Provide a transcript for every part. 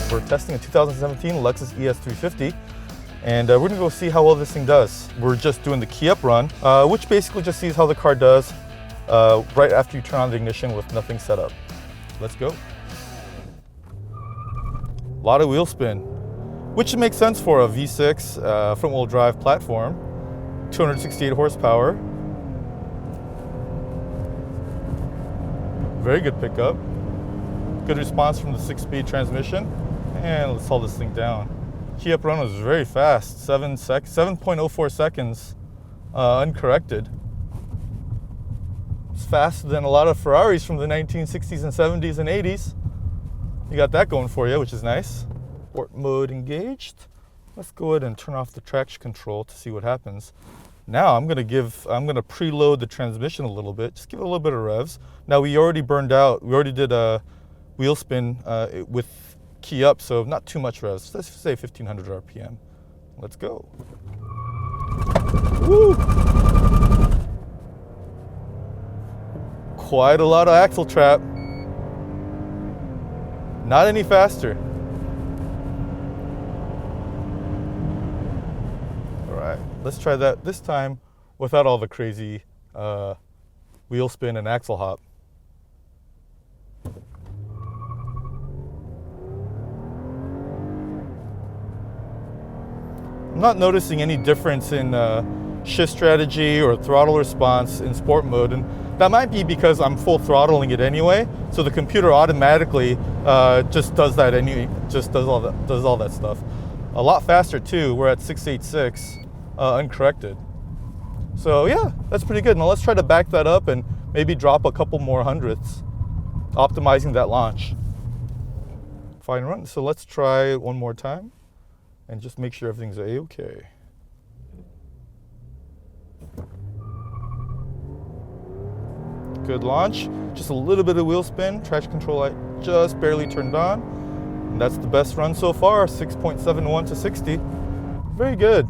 We're testing a 2017 Lexus ES 350, and we're gonna go see how well this thing does. We're just doing the key up run, which basically just sees how the car does right after you turn on the ignition with nothing set up. Let's go. A lot of wheel spin, which makes sense for a V6 front-wheel drive platform, 268 horsepower. Very good pickup. Good response from the 6-speed transmission. And let's haul this thing down. Key up run was very fast, 7.04 seconds uncorrected. It's faster than a lot of Ferraris from the 1960s and 70s and 80s. You got that going for you, which is nice. Sport mode engaged. Let's go ahead and turn off the traction control to see what happens. Now I'm gonna preload the transmission a little bit, just give it a little bit of revs. Now we already did a wheel spin with key up, so not too much revs. Let's say 1500 RPM. Let's go. Woo! Quite a lot of axle trap. Not any faster. All right, let's try that this time without all the crazy wheel spin and axle hop. I'm not noticing any difference in shift strategy or throttle response in sport mode, and that might be because I'm full throttling it anyway. So the computer automatically just does that anyway, does all that stuff. A lot faster too. We're at 686 uncorrected. So yeah, that's pretty good. Now let's try to back that up and maybe drop a couple more hundredths, optimizing that launch. Fine run. So let's try it one more time and just make sure everything's a-okay. Good launch. Just a little bit of wheel spin. Traction control light just barely turned on. And that's the best run so far, 6.71 to 60. Very good.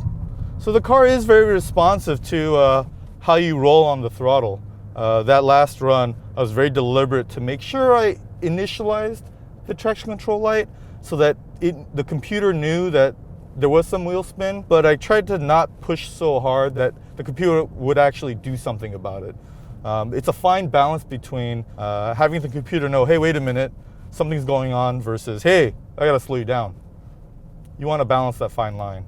So the car is very responsive to how you roll on the throttle. That last run, I was very deliberate to make sure I initialized the traction control light so that the computer knew that there was some wheel spin, but I tried to not push so hard that the computer would actually do something about it. It's a fine balance between having the computer know, hey, wait a minute, something's going on, versus, hey, I gotta slow you down. You wanna balance that fine line.